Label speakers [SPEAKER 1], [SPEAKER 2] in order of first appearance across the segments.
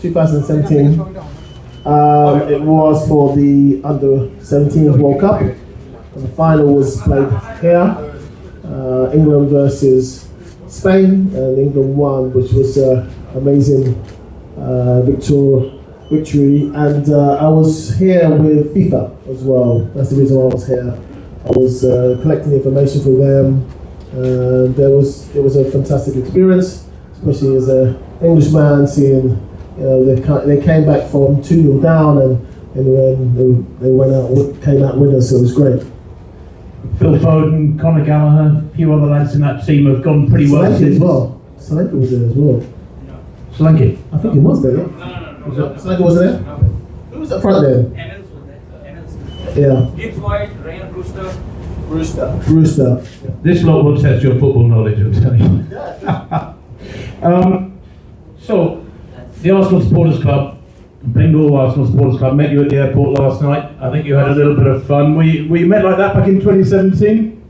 [SPEAKER 1] 2017. It was for the Under-17 World Cup. And the final was played here, England versus Spain, and England won, which was an amazing victory. And I was here with FIFA as well. That's the reason why I was here. I was collecting information for them. It was a fantastic experience, especially as an Englishman, seeing they came back from 2-0 down and they came out winners, so it was great.
[SPEAKER 2] Phil Foden, Conor Gallagher, a few other lads in that team have gone pretty well since.
[SPEAKER 1] As well. Solanke was there as well.
[SPEAKER 2] Solanke?
[SPEAKER 1] I think he was there, yeah?
[SPEAKER 3] No.
[SPEAKER 1] Solanke wasn't there? Who was up front there?
[SPEAKER 3] Ennals was there.
[SPEAKER 1] Yeah.
[SPEAKER 3] Gibbs White, Ryan
[SPEAKER 1] Brewster.
[SPEAKER 2] This lot will test your football knowledge, I'll tell you. So, the Arsenal Supporters Club, Bengal Arsenal Supporters Club, met you at the airport last night. I think you had a little bit of fun. Were you met like that back in 2017?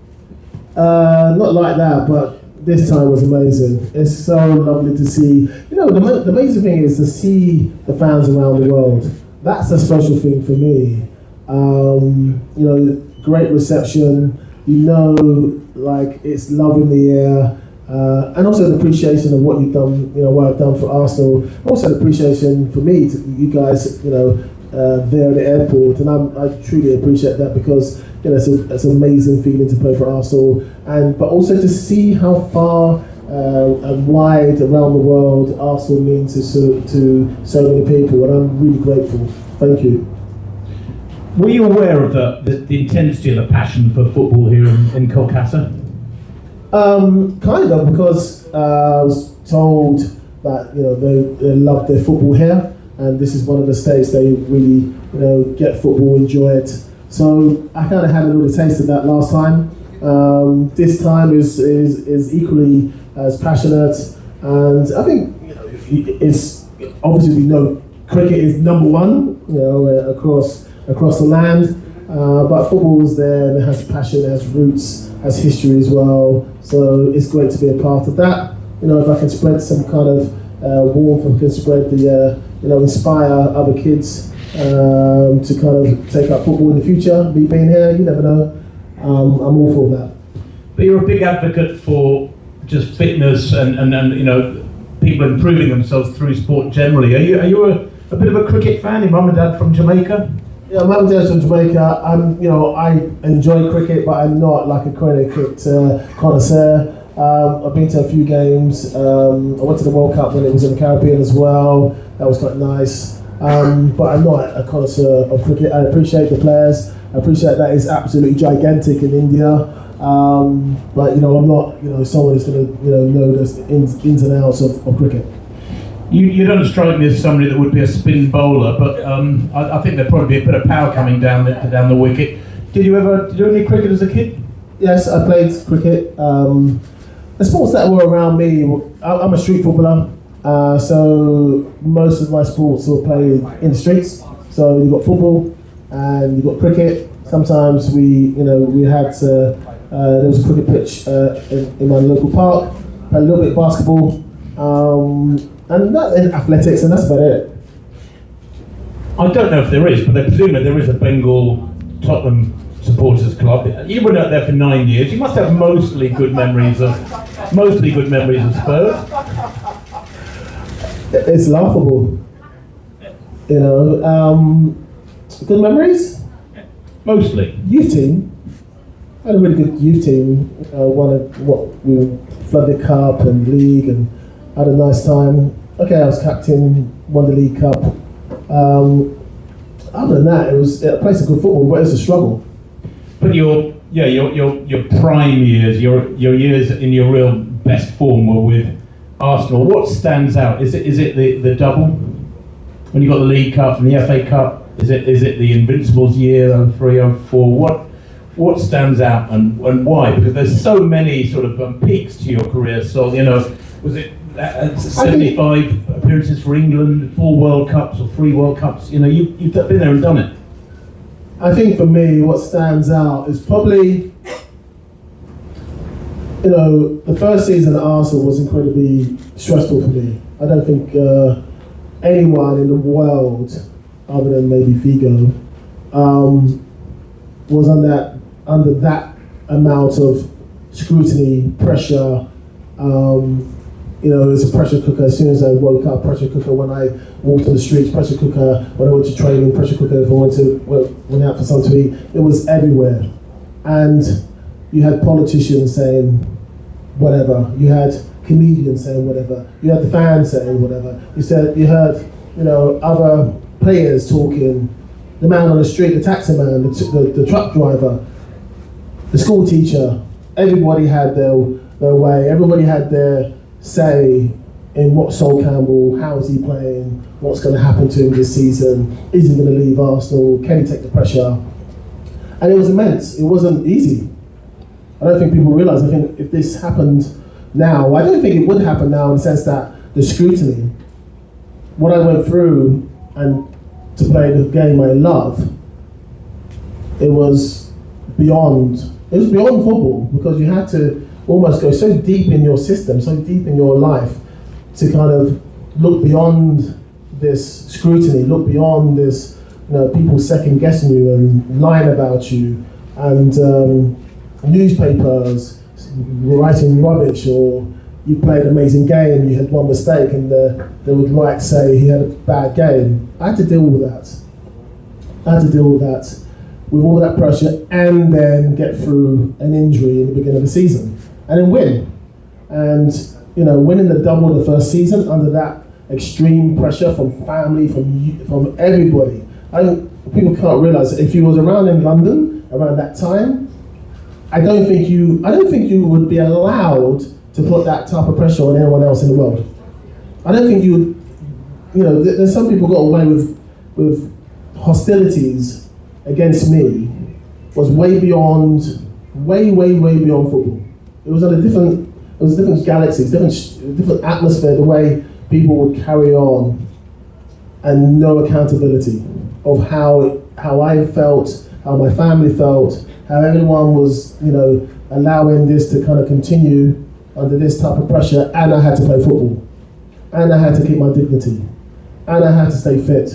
[SPEAKER 1] Not like that, but this time was amazing. It's so lovely to see. The amazing thing is to see the fans around the world. That's a special thing for me. Great reception. Like it's love in the air. And also an appreciation of what you've done, what I've done for Arsenal. Also an appreciation for me, to you guys, there at the airport, and I truly appreciate that because it's an amazing feeling to play for Arsenal, but also to see how far and wide around the world Arsenal means to so many people, and I'm really grateful. Thank you.
[SPEAKER 2] Were you aware of the intensity of the passion for football here in Kolkata?
[SPEAKER 1] Kind of, because I was told that they love their football here, and this is one of the states they really get football, enjoy it. So I kind of had a little taste of that last time. This time is equally as passionate, and I think it's obviously cricket is number one, across the land. But football is there, and it has passion, it has roots, has history as well. So it's great to be a part of that. If I can spread some kind of warmth, and can spread the, inspire other kids to kind of take up football in the future. Me being here, you never know. I'm all for that.
[SPEAKER 2] But you're a big advocate for just fitness and people improving themselves through sport generally. Are you a bit of a cricket fan? Your mum and dad from Jamaica?
[SPEAKER 1] Yeah, my dad's from Jamaica. I enjoy cricket, but I'm not like a cricket connoisseur. I've been to a few games. I went to the World Cup when it was in the Caribbean as well. That was quite nice. But I'm not a connoisseur of cricket. I appreciate the players. I appreciate that it's absolutely gigantic in India. But I'm not someone who's going to know the ins and outs of cricket.
[SPEAKER 2] You don't strike me as somebody that would be a spin bowler, but I think there'd probably be a bit of power coming down the wicket. Did you do any cricket as a kid?
[SPEAKER 1] Yes, I played cricket. The sports that were around me, I'm a street footballer, so most of my sports were played in the streets. So you've got football and you've got cricket. Sometimes we had there was a cricket pitch in my local park. Played a little bit of basketball. And athletics, and that's about it.
[SPEAKER 2] I don't know if there is, but I presume that there is a Bengal Tottenham Supporters Club. You were out there for 9 years. You must have mostly good memories of Spurs.
[SPEAKER 1] It's laughable, Good memories.
[SPEAKER 2] Mostly.
[SPEAKER 1] Youth team. I had a really good youth team. We flooded cup and league and had a nice time. Okay, I was captain, won the League Cup. Other than that, it played some good football, but it was a struggle.
[SPEAKER 2] But your prime years, your years in your real best form were with Arsenal. What stands out? Is it the double when you got the League Cup and the FA Cup? Is it the Invincibles year 03-04? What stands out and why? Because there's so many sort of peaks to your career. So was it 75 appearances for England, 4 World Cups or 3 World Cups? You've been there and done it.
[SPEAKER 1] I think for me, what stands out is probably, the first season at Arsenal was incredibly stressful for me. I don't think anyone in the world, other than maybe Figo, was under that amount of scrutiny, pressure. It was a pressure cooker as soon as I woke up, pressure cooker when I walked on the streets, pressure cooker when I went to training, pressure cooker if I went out for something to eat. It was everywhere. And you had politicians saying whatever. You had comedians saying whatever. You had the fans saying whatever. You heard other players talking, the man on the street, the taxi man, the truck driver, the school teacher. Everybody had their way. Everybody had their say in what Sol Campbell, how is he playing, what's going to happen to him this season, is he going to leave Arsenal, can he take the pressure? And it was immense. It wasn't easy. I don't think people realise. I think if this happened now, I don't think it would happen now in the sense that the scrutiny, what I went through and to play the game I love, it was beyond football, because you had to almost go so deep in your system, so deep in your life, to kind of look beyond this scrutiny, look beyond this, people second guessing you and lying about you, and newspapers writing rubbish, or you played an amazing game, you had one mistake, and they would say he had a bad game. I had to deal with that. With all that pressure, and then get through an injury in the beginning of the season, and then win. And winning the double the first season under that extreme pressure from family, from everybody. People can't realise that if you was around in London around that time, I don't think you would be allowed to put that type of pressure on anyone else in the world. I don't think you would. There's some people got away with hostilities against me, was way beyond football. It was different galaxies, different atmosphere, the way people would carry on, and no accountability of how I felt, how my family felt, how everyone was, allowing this to kind of continue under this type of pressure, and I had to play football, and I had to keep my dignity, and I had to stay fit,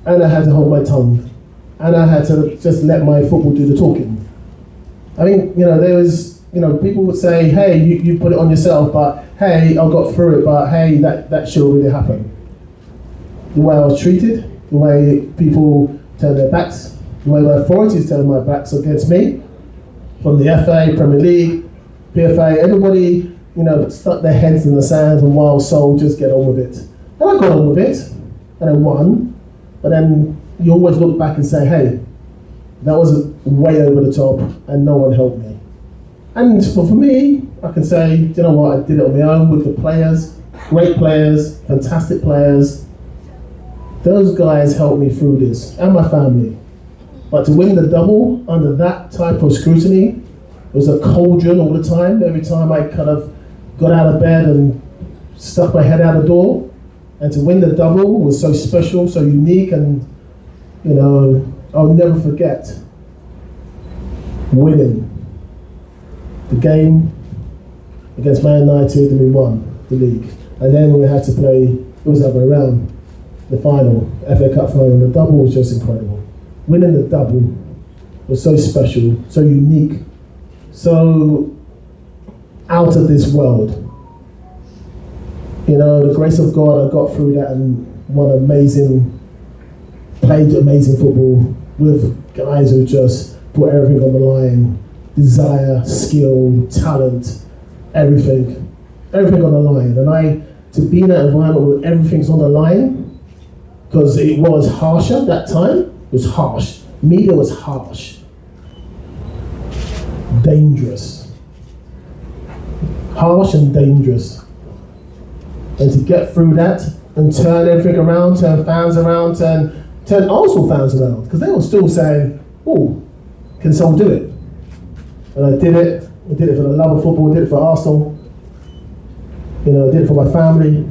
[SPEAKER 1] and I had to hold my tongue, and I had to just let my football do the talking. I mean, there was, people would say, hey, you put it on yourself, but hey, I got through it, but hey, that should really happen. The way I was treated, the way people turned their backs, the way the authorities turned my backs against me, from the FA, Premier League, PFA, everybody, stuck their heads in the sand and wild soul, just get on with it. And I got on with it, and I won, but then you always look back and say, hey, that was way over the top, and no one helped me. And for me, I can say, you know what, I did it on my own with the players, great players, fantastic players. Those guys helped me through this, and my family. But to win the double under that type of scrutiny, it was a cauldron all the time. Every time I kind of got out of bed and stuck my head out the door, and to win the double was so special, so unique, and I'll never forget winning the game against Man United, and we won the league. And then we had to play, it was the other way around, the final, FA Cup final. The double was just incredible. Winning the double was so special, so unique, so out of this world. The grace of God, I got through that and played amazing football with guys who just put everything on the line, desire, skill, talent, everything on the line. And to be in that environment where everything's on the line, because it was harsher at that time, it was harsh. Media was harsh. Dangerous. Harsh and dangerous. And to get through that and turn everything around, turn fans around, turn Arsenal fans around, because they were still saying, oh, can someone do it? And I did it. I did it for the love of football, I did it for Arsenal. I did it for my family.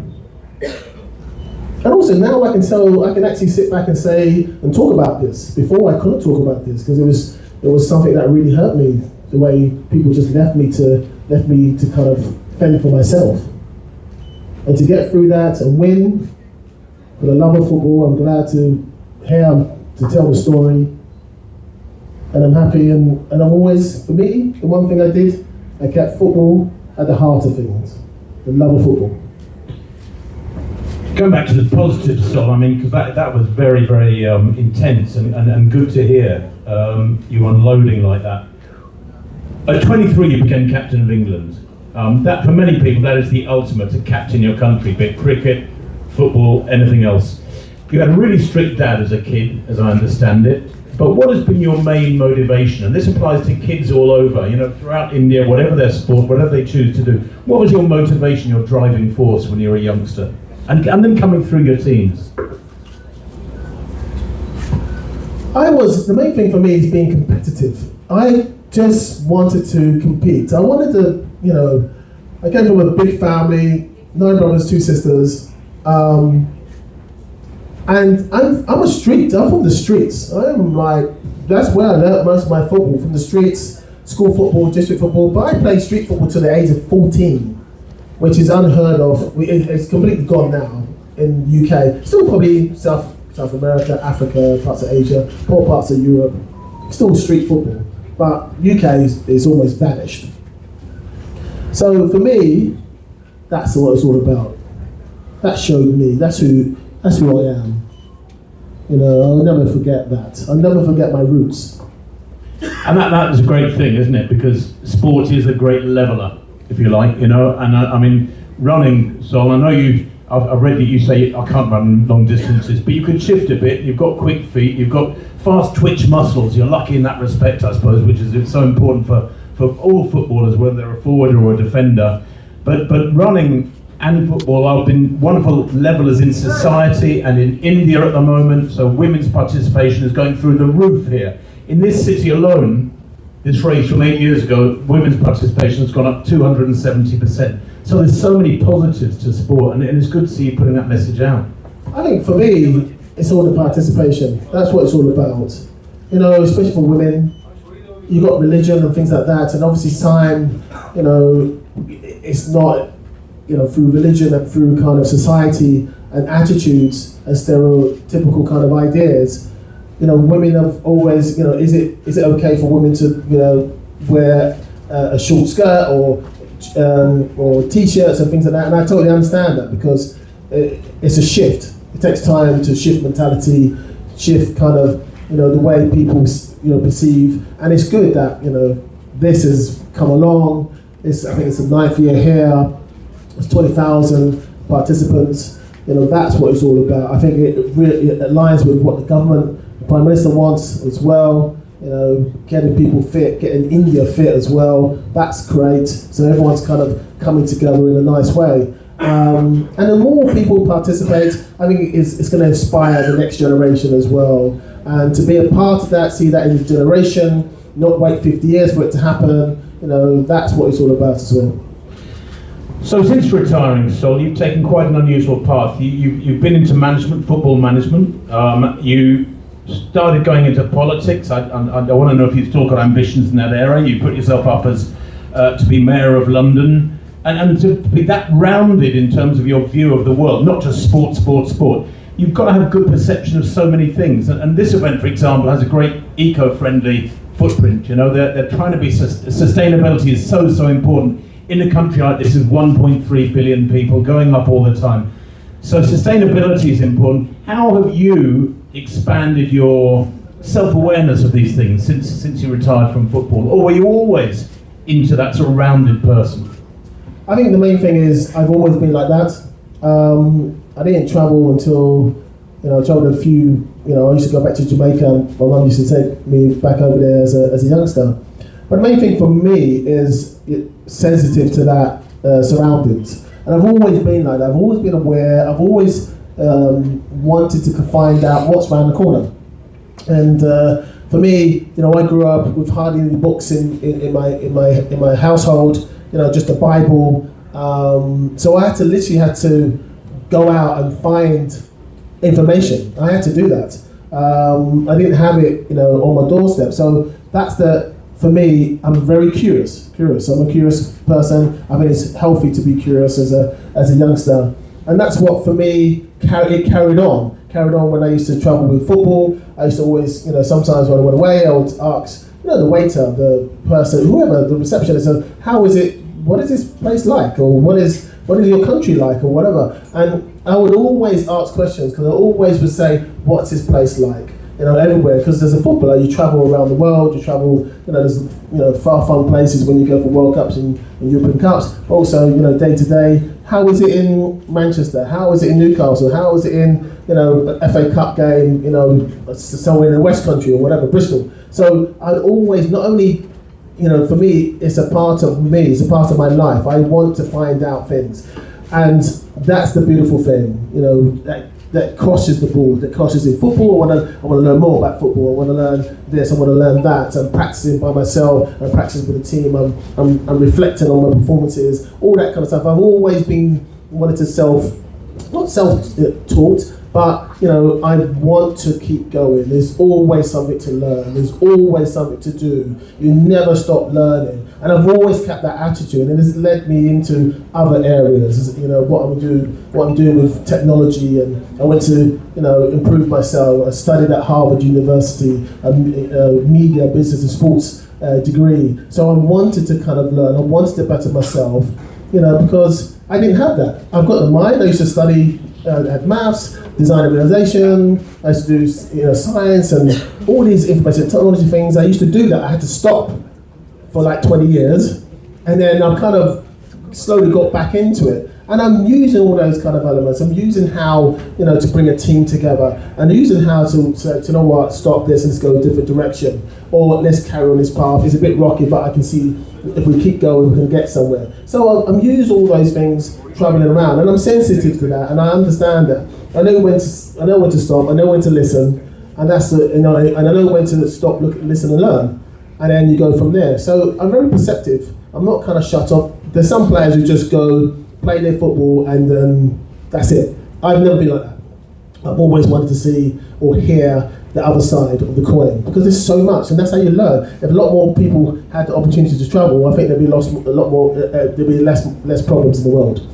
[SPEAKER 1] And also now I can actually sit back and say and talk about this. Before I couldn't talk about this because it was something that really hurt me. The way people just left me to kind of fend for myself. And to get through that and win for the love of football. I'm glad to tell the story, and I'm happy. And I'm always, for me, the one thing I did, I kept football at the heart of things, the love of football.
[SPEAKER 2] Going back to the positive stuff, I mean, because that was very, very intense and good to hear you unloading like that. At 23, you became captain of England. That, for many people, that is the ultimate, to captain your country, be it cricket, football, anything else. You had a really strict dad as a kid, as I understand it. But what has been your main motivation? And this applies to kids all over, you know, throughout India, whatever their sport, whatever they choose to do. What was your motivation, your driving force when you were a youngster? And then coming through your teens?
[SPEAKER 1] The main thing for me is being competitive. I just wanted to compete. I wanted to, you know, I came from a big family, 9 brothers, 2 sisters, and I'm from the streets. That's where I learned most of my football, from the streets, school football, district football, but I played street football to the age of 14, which is unheard of. It's completely gone now in the UK. Still probably South America, Africa, parts of Asia, poor parts of Europe, still street football. But UK is almost vanished. So for me, that's what it's all about. That showed me, that's who I am. You know, I'll never forget that. I'll never forget my roots.
[SPEAKER 2] And that is a great thing, isn't it? Because sport is a great leveller, if you like, you know. And I mean, running, Sol, I know I've read that you say I can't run long distances, but you can shift a bit. You've got quick feet, you've got fast twitch muscles. You're lucky in that respect, I suppose, which is so important for all footballers, whether they're a forward or a defender. But running and football have been wonderful levelers in society and in India at the moment. So women's participation is going through the roof here. In this city alone, this race from 8 years ago, women's participation has gone up 270%. So there's so many positives to sport, and it's good to see you putting that message out.
[SPEAKER 1] I think for me, it's all the participation. That's what it's all about. You know, especially for women, you've got religion and things like that, and obviously time, you know, it's not, you know, through religion and through kind of society and attitudes and stereotypical kind of ideas. You know, women have always, you know, is it okay for women to, you know, wear a short skirt or t-shirts and things like that? And I totally understand that, because it's a shift. It takes time to shift mentality, shift kind of, you know, the way people, you know, perceive. And it's good that, you know, this has come along. I think it's the 9th year here. It's 20,000 participants. You know, that's what it's all about. I think it really aligns with what the government, the Prime Minister wants as well. You know, getting people fit, getting India fit as well. That's great. So everyone's kind of coming together in a nice way. And the more people participate, I think it's going to inspire the next generation as well. And to be a part of that, see that in the generation, not wait 50 years for it to happen, you know, that's what it's all about as well.
[SPEAKER 2] So since retiring, Sol, you've taken quite an unusual path. You've been into management, football management. You started going into politics. I want to know if you've still got ambitions in that area. You put yourself up as to be mayor of London. And to be that rounded in terms of your view of the world, not just sport. You've got to have a good perception of so many things. And this event, for example, has a great eco-friendly footprint. You know, they're trying to be, sustainability is so important. In a country like this, with 1.3 billion people going up all the time. So sustainability is important. How have you expanded your self-awareness of these things since you retired from football? Or were you always into that sort of rounded person?
[SPEAKER 1] I think the main thing is I've always been like that. I didn't travel until, you know, I traveled a few, you know, I used to go back to Jamaica. My mum used to take me back over there as a youngster. But the main thing for me is sensitive to that surroundings. And I've always been like that. I've always been aware. I've always wanted to find out what's around the corner. And for me, you know, I grew up with hardly any books in my household. You know, just the Bible. So I literally had to go out and find information. I had to do that. I didn't have it, you know, on my doorstep. So for me, I'm very curious. I'm a curious person. I think it's healthy to be curious as a youngster. And that's what, for me, it carried on. Carried on when I used to travel with football. I used to always, sometimes when I went away, I would ask, the waiter, the person, whoever, the receptionist, how is it? What is this place like? Or what is your country like? Or whatever. And I would always ask questions because I always would say, what's this place like? Everywhere, because as a footballer, you travel around the world, you travel, there's, far-flung places when you go for World Cups and European Cups. Also, day to day, how is it in Manchester? How is it in Newcastle? How is it in, a FA Cup game, somewhere in the West Country or whatever, Bristol. So I always, not only, for me, it's a part of me, it's a part of my life. I want to find out things. And that's the beautiful thing, that crosses the board, that crosses in football. I want to learn more about football. I want to learn this. I want to learn that. I'm practicing by myself. I'm practicing with the team. I'm reflecting on my performances. All that kind of stuff. I've always been wanted to not self-taught, but I want to keep going. There's always something to learn. There's always something to do. You never stop learning. And I've always kept that attitude, and it's led me into other areas. What I'm doing with technology, and I went to improve myself. I studied at Harvard University, a media, business, and sports degree. So I wanted to kind of learn. I wanted to better myself, because I didn't have that. I've got the mind. I used to study at maths, design and realization. I used to do science and all these information technology things. I used to do that. I had to stop for like 20 years, and then I've kind of slowly got back into it. And I'm using all those kind of elements. I'm using how, to bring a team together, and using how to know what, stop this and let's go a different direction, or let's carry on this path. It's a bit rocky, but I can see if we keep going, we can get somewhere. So I'm using all those things traveling around, and I'm sensitive to that, and I understand that. I know when to stop. I know when to listen, and that's and I know when to stop, look, listen, and learn. And then you go from there. So I'm very perceptive. I'm not kind of shut off. There's some players who just go, play their football, and that's it. I've never been like that. I've always wanted to see or hear the other side of the coin, because there's so much, and that's how you learn. If a lot more people had the opportunity to travel, I think there'd be there'd be less problems in the world.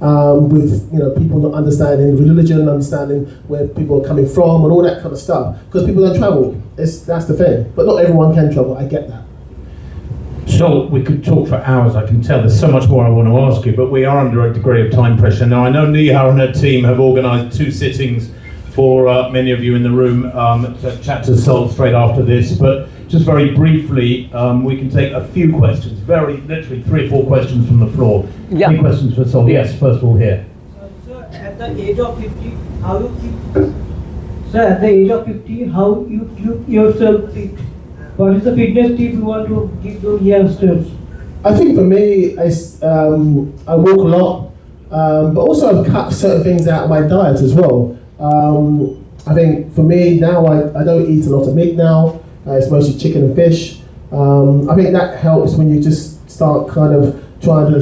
[SPEAKER 1] With people not understanding religion, understanding where people are coming from, and all that kind of stuff. Because people don't travel. That's the thing. But not everyone can travel. I get that.
[SPEAKER 2] So we could talk for hours. I can tell there's so much more I want to ask you, but we are under a degree of time pressure now. I know Neha and her team have organised 2 sittings for many of you in the room to chat to Sol straight after this. But just very briefly, we can take a few questions. Literally 3 or 4 questions from the floor.
[SPEAKER 4] Yeah.
[SPEAKER 2] Any questions for Sol? Yes, first of all here.
[SPEAKER 4] So at the age of 50, how you keep? Sir, at the age of 50, how you keep yourself fit? What is the fitness tip you want to give those youngsters?
[SPEAKER 1] I think for me, I walk a lot, but also I've cut certain things out of my diet as well. I think for me now, I don't eat a lot of meat now. It's mostly chicken and fish. I think that helps when you just start kind of trying to,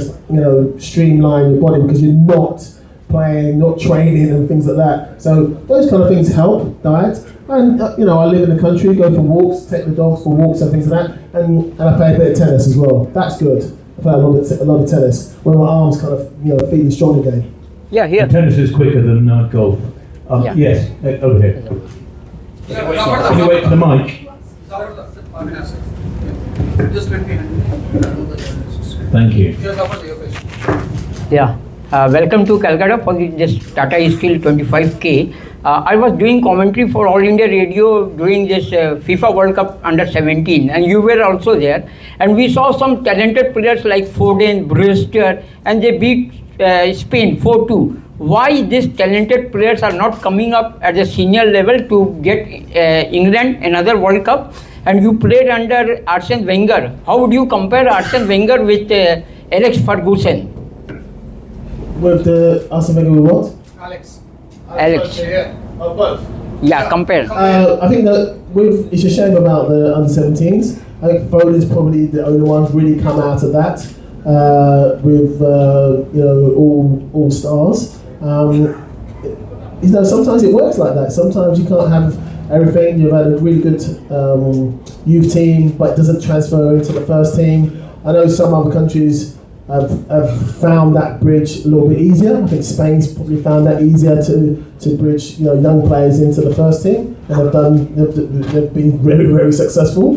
[SPEAKER 1] streamline your body, because you're not playing, not training and things like that. So those kind of things help, diet. And, I live in the country, go for walks, take the dogs for walks and things like that. And I play a bit of tennis as well. That's good. I play a lot of tennis when my arms kind of, feeling strong again.
[SPEAKER 4] Yeah, here.
[SPEAKER 2] And tennis is quicker than golf.
[SPEAKER 4] Yeah.
[SPEAKER 2] Yes, over here. Can you wait for the mic?
[SPEAKER 3] Just let me
[SPEAKER 2] Thank you.
[SPEAKER 5] Yeah, welcome to Calcutta for this Tata Steel 25K. I was doing commentary for All India Radio during this FIFA World Cup under 17, and you were also there. And we saw some talented players like Foden, Brewster, and they beat Spain 4-2. Why these talented players are not coming up at the senior level to get England another World Cup? And you played under Arsene Wenger. How would you compare Arsene Wenger with Alex Ferguson?
[SPEAKER 1] With the Arsene Wenger with what?
[SPEAKER 3] Alex.
[SPEAKER 5] Alex.
[SPEAKER 1] Oh, both.
[SPEAKER 5] Yeah, compare.
[SPEAKER 1] I think that it's a shame about the under-17s. I think Foden's probably the only one who's really come out of that with all stars. Sometimes it works like that. Sometimes you can't have everything. You've had a really good youth team, but it doesn't transfer into the first team. I know some other countries have found that bridge a little bit easier. I think Spain's probably found that easier to bridge, you know, young players into the first team, and they've been very, very successful.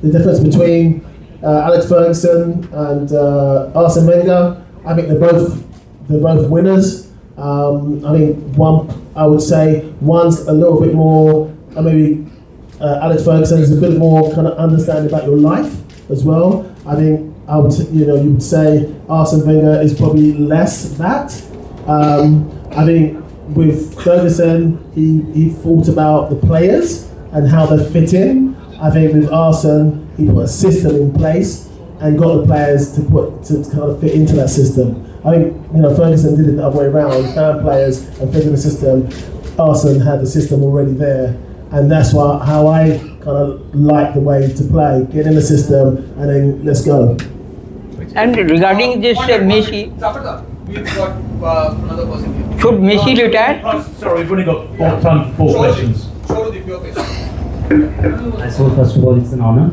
[SPEAKER 1] The difference between Alex Ferguson and Arsene Wenger, I think they're both winners. I think I would say one's a little bit more, maybe Alex Ferguson is a bit more kind of understanding about your life as well. I think you would say Arsene Wenger is probably less that. I think with Ferguson, he thought about the players and how they fit in. I think with Arsene, he put a system in place and got the players to kind of fit into that system. I think, you know, Ferguson did it the other way around. He found players and fit in the system. Arsene had the system already there, and that's how I kind of like the way to play. Get in the system and then let's go.
[SPEAKER 5] And regarding this Messi,
[SPEAKER 3] We've got another person here.
[SPEAKER 5] should Messi retire?
[SPEAKER 2] Oh, sorry, we've only got time for 4 questions.
[SPEAKER 3] Show the your question.
[SPEAKER 6] So first of all, it's an honor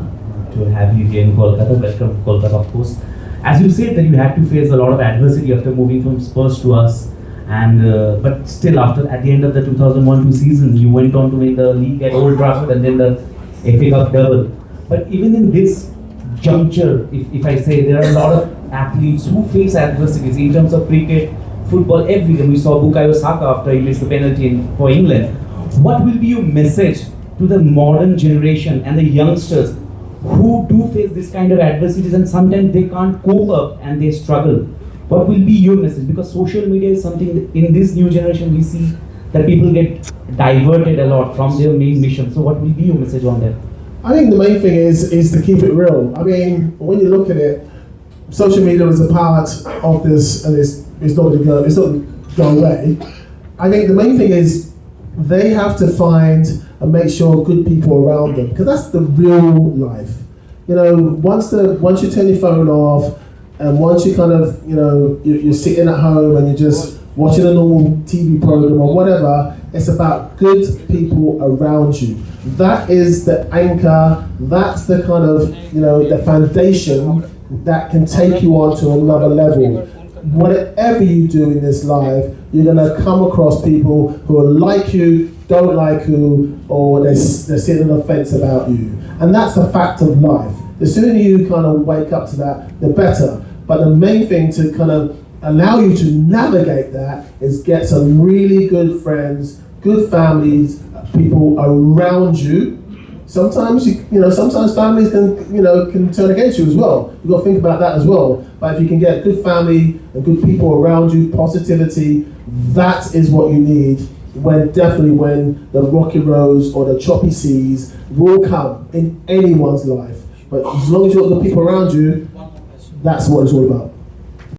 [SPEAKER 6] to have you here in Kolkata. Welcome to Kolkata, of course. As you said that you had to face a lot of adversity after moving from Spurs to us, and but still at the end of the 2001-2 season, you went on to win the league at Old Trafford and then the FA Cup double. But even in this juncture, if I say, there are a lot of athletes who face adversities in terms of cricket, football, everything. We saw Bukayo Saka after he missed the penalty for England. What will be your message to the modern generation and the youngsters who do face this kind of adversities and sometimes they can't cope up and they struggle? What will be your message? Because social media is something that in this new generation we see that people get diverted a lot from their main mission. So what will be your message on that?
[SPEAKER 1] I think the main thing is to keep it real. I mean, when you look at it, social media is a part of this, and it's not going to go away. I think the main thing is they have to find and make sure good people around them, because that's the real life. You know, once you turn your phone off, and once you kind of, you know, you're sitting at home and you're just watching a normal TV program or whatever, it's about good people around you. That is the anchor, that's the kind of, you know, the foundation that can take you on to another level. Whatever you do in this life, you're gonna come across people who are like you, don't like you, or they're sitting on the fence about you. And that's the fact of life. The sooner you kind of wake up to that, the better. But the main thing to kind of allow you to navigate that is get some really good friends, good families, people around you. Sometimes sometimes families can turn against you as well. You've got to think about that as well. But if you can get a good family and good people around you, positivity, that is what you need when the rocky roads or the choppy seas will come in anyone's life. But as long as you've got good people around you, that's what it's all about.